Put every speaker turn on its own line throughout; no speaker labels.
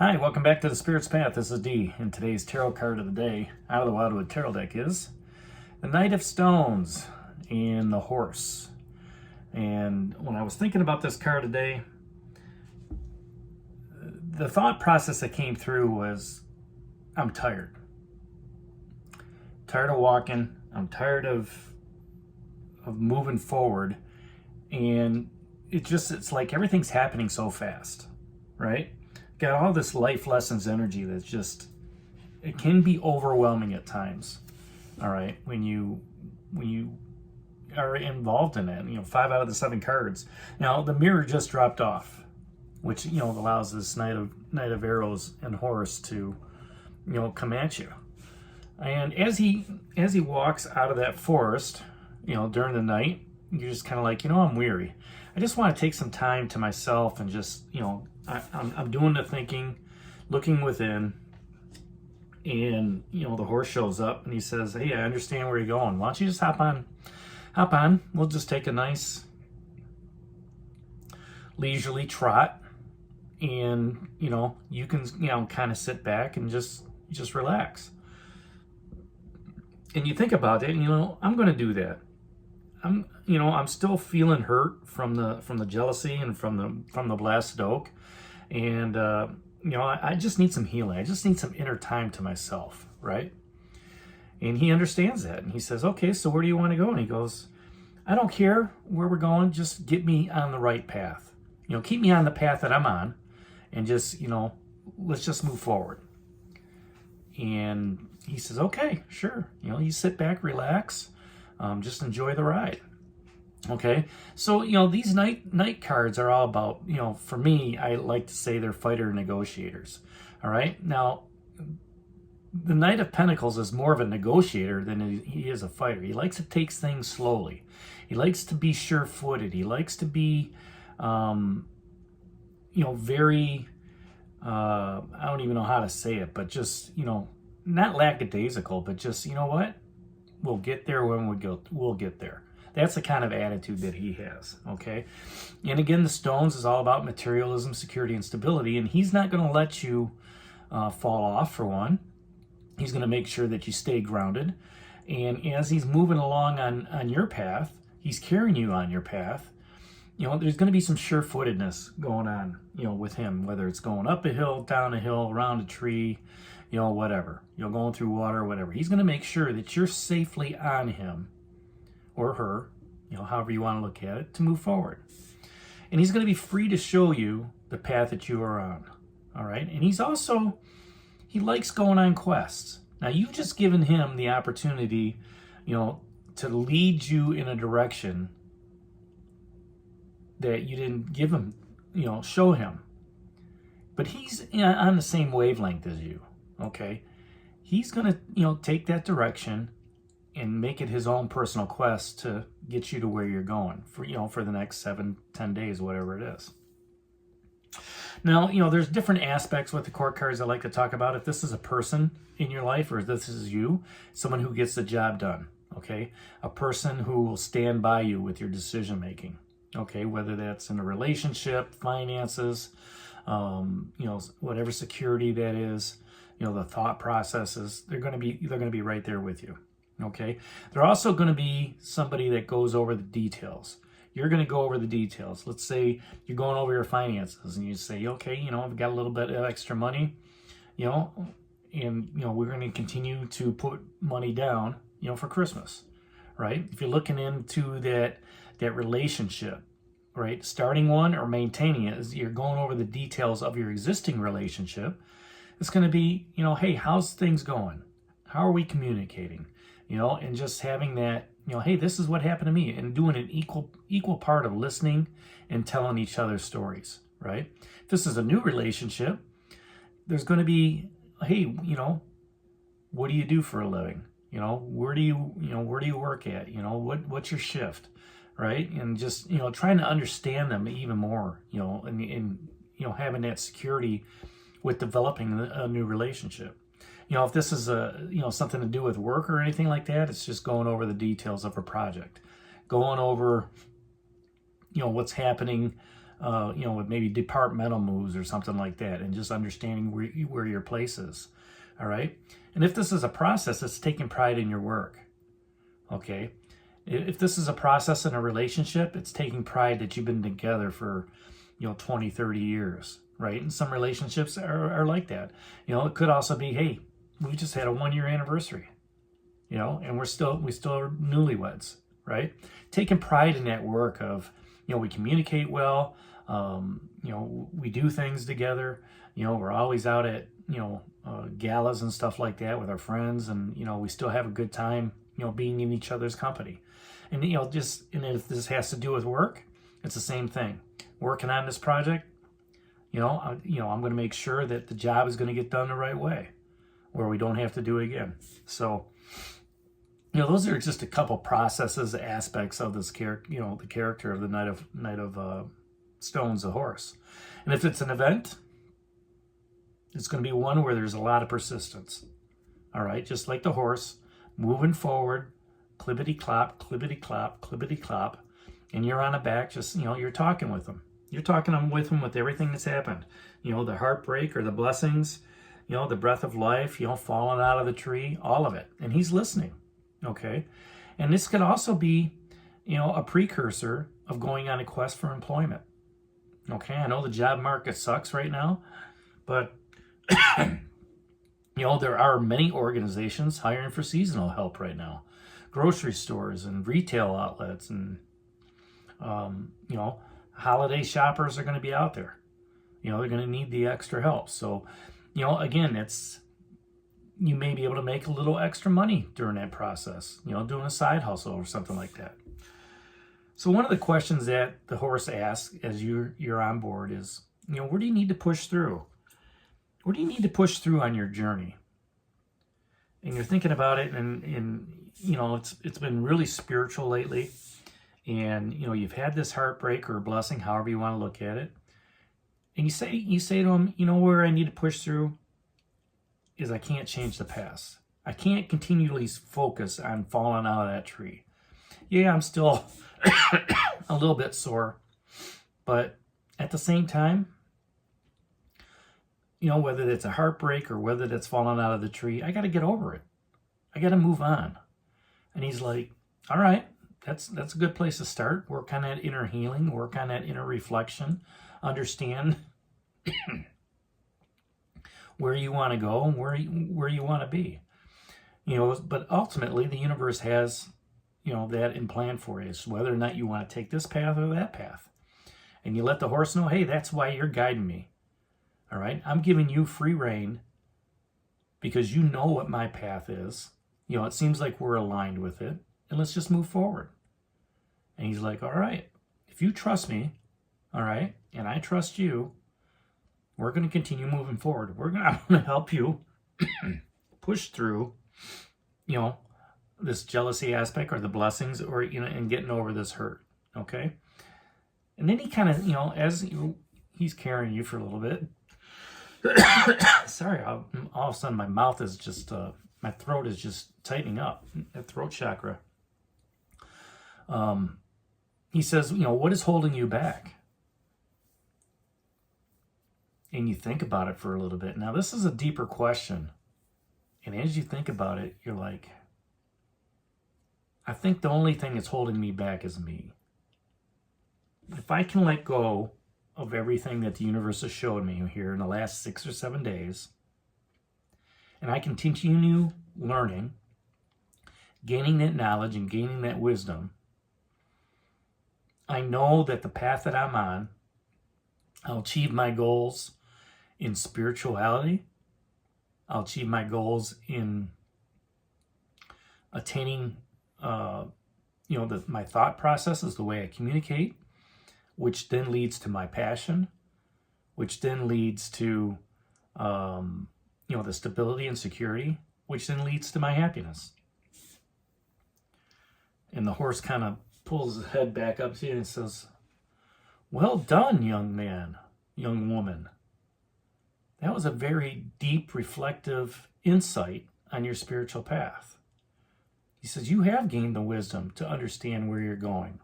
Hi, welcome back to the Spirit's Path. This is Dee, and today's tarot card of the day out of the Wildwood Tarot deck is the Knight of Stones and the Horse. And when I was thinking about this card today, the thought process that came through was, I'm tired. Tired of walking. I'm tired of moving forward. And it's like everything's happening so fast, right? Got all this life lessons energy that's just, it can be overwhelming at times. All right, when you are involved in it, 5 out of the 7 cards. Now the mirror just dropped off, which allows this Knight of Arrows and Horse to come at you. And as he walks out of that forest, during the night, you're just kind of like, I'm weary. I just want to take some time to myself and just, I'm doing the thinking, looking within, and the horse shows up and he says, "Hey, I understand where you're going. Why don't you just hop on? We'll just take a nice leisurely trot, and you can kind of sit back and just relax." And you think about it, and I'm going to do that. I'm still feeling hurt from the jealousy and from the blasted oak. And, I just need some healing. I just need some inner time to myself, right? And he understands that. And he says, "Okay, so where do you want to go?" And he goes, "I don't care where we're going. Just get me on the right path. Keep me on the path that I'm on. And just, let's just move forward." And he says, "Okay, sure." You sit back, relax, just enjoy the ride. Okay, so these night cards are all about, for me, I like to say they're fighter negotiators. All right, now the Knight of Pentacles is more of a negotiator than he is a fighter. He likes to take things slowly. He likes to be sure-footed. He likes to be very I don't even know how to say it, but just not lackadaisical, but just what, we'll get there when we'll get there. That's the kind of attitude that he has, okay? And again, the stones is all about materialism, security, and stability, and he's not going to let you fall off, for one. He's going to make sure that you stay grounded. And as he's moving along on your path, he's carrying you on your path, there's going to be some sure-footedness going on, with him, whether it's going up a hill, down a hill, around a tree, whatever, going through water, whatever. He's going to make sure that you're safely on him or her, however you want to look at it, to move forward. And he's going to be free to show you the path that you are on, all right? And he likes going on quests. Now, you've just given him the opportunity, to lead you in a direction that you didn't give him, show him. But he's on the same wavelength as you, okay? He's going to, take that direction and make it his own personal quest to get you to where you're going for the next 7-10 days, whatever it is. Now, there's different aspects with the court cards I like to talk about. If this is a person in your life, or if this is you, someone who gets the job done, okay? A person who will stand by you with your decision making, okay? Whether that's in a relationship, finances, whatever security that is, the thought processes, they're going to be right there with you. Okay, they're also going to be somebody that goes over the details. You're going to go over the details. Let's say you're going over your finances and you say, "Okay, I've got a little bit of extra money, and we're going to continue to put money down, for Christmas," right? If you're looking into that relationship, right, starting one or maintaining it, as you're going over the details of your existing relationship, it's going to be, hey, how's things going? How are we communicating? And just having that, hey, this is what happened to me, and doing an equal part of listening and telling each other stories, right? If this is a new relationship, there's going to be, hey, what do you do for a living? Where do you work at? What's your shift, right? And just, trying to understand them even more, and having that security with developing a new relationship. If this is something to do with work or anything like that, it's just going over the details of a project, going over, what's happening with maybe departmental moves or something like that, and just understanding where your place is. All right. And if this is a process, it's taking pride in your work. Okay. If this is a process in a relationship, it's taking pride that you've been together for, 20, 30 years, right? And some relationships are like that. It could also be, hey, we just had a 1-year anniversary, and we still are newlyweds, right? Taking pride in that work of, we communicate well, we do things together, we're always out at, galas and stuff like that with our friends, and, we still have a good time, being in each other's company. And, and if this has to do with work, it's the same thing. Working on this project, I'm going to make sure that the job is going to get done the right way, where we don't have to do it again. So, those are just a couple processes, aspects of this character, the character of the Knight of Stones, the horse. And if it's an event, it's going to be one where there's a lot of persistence. All right, just like the horse, moving forward, clippity-clop, clippity-clop, clippity-clop, and you're on a back, just, you're talking with them. You're talking with them with everything that's happened. The heartbreak or the blessings, the breath of life, falling out of the tree, all of it. And he's listening, okay? And this could also be, a precursor of going on a quest for employment. Okay, I know the job market sucks right now, but, there are many organizations hiring for seasonal help right now. Grocery stores and retail outlets and, holiday shoppers are going to be out there. They're going to need the extra help. So, again, you may be able to make a little extra money during that process, doing a side hustle or something like that. So one of the questions that the horse asks as you're on board is, where do you need to push through? Where do you need to push through on your journey? And you're thinking about it, and it's been really spiritual lately. And, you've had this heartbreak or blessing, however you want to look at it. And you say to him, where I need to push through is I can't change the past. I can't continually focus on falling out of that tree. Yeah, I'm still a little bit sore. But at the same time, whether it's a heartbreak or whether that's falling out of the tree, I got to get over it. I got to move on. And he's like, all right. That's a good place to start. Work on that inner healing. Work on that inner reflection. Understand where you want to go and where you want to be. But ultimately, the universe has, that in plan for you. So whether or not you want to take this path or that path. And you let the horse know, hey, that's why you're guiding me. All right? I'm giving you free rein because you know what my path is. It seems like we're aligned with it. And let's just move forward. And he's like, all right, if you trust me, all right, and I trust you, we're going to continue moving forward. I'm going to help you push through, this jealousy aspect or the blessings or, and getting over this hurt, okay? And then he kind of, as he's carrying you for a little bit, sorry, all of a sudden my mouth is just, my throat is just tightening up, that throat chakra. He says, what is holding you back? And you think about it for a little bit. Now, this is a deeper question. And as you think about it, you're like, I think the only thing that's holding me back is me. If I can let go of everything that the universe has showed me here in the last 6 or 7 days, and I continue learning, gaining that knowledge and gaining that wisdom, I know that the path that I'm on, I'll achieve my goals in spirituality. I'll achieve my goals in attaining, my thought processes, the way I communicate, which then leads to my passion, which then leads to, the stability and security, which then leads to my happiness. And the horse kind of pulls his head back up to you and says, well done, young man, young woman. That was a very deep, reflective insight on your spiritual path. He says, you have gained the wisdom to understand where you're going.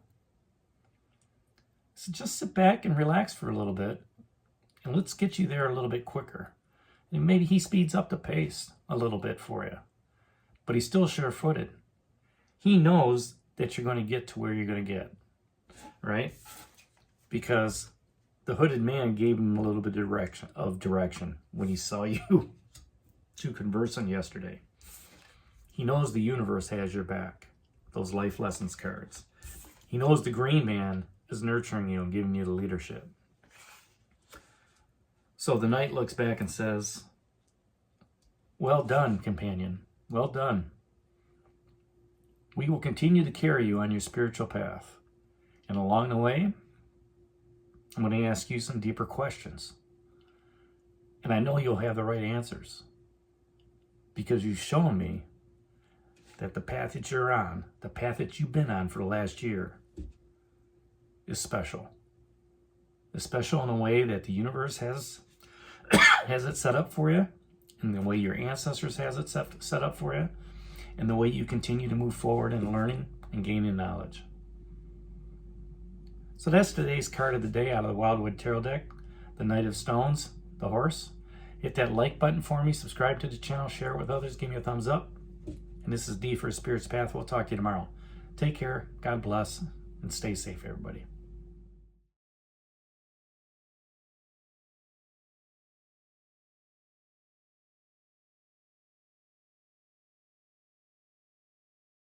So just sit back and relax for a little bit, and let's get you there a little bit quicker. And maybe he speeds up the pace a little bit for you, but he's still sure-footed. He knows that you're going to get to where you're going to get, right? Because the hooded man gave him a little bit of direction when he saw you two conversing yesterday. He knows the universe has your back, those life lessons cards. He knows the green man is nurturing you and giving you the leadership. So the knight looks back and says, well done, companion. Well done. We will continue to carry you on your spiritual path. And along the way, I'm going to ask you some deeper questions. And I know you'll have the right answers, because you've shown me that the path that you're on, the path that you've been on for the last year, is special. It's special in a way that the universe has it set up for you, and the way your ancestors has it set up for you, and the way you continue to move forward in learning and gaining knowledge. So that's today's card of the day out of the Wildwood Tarot deck, the Knight of Stones, the horse. Hit that like button for me, subscribe to the channel, share it with others, give me a thumbs up. And this is D for Spirit's Path. We'll talk to you tomorrow. Take care, God bless, and stay safe, everybody.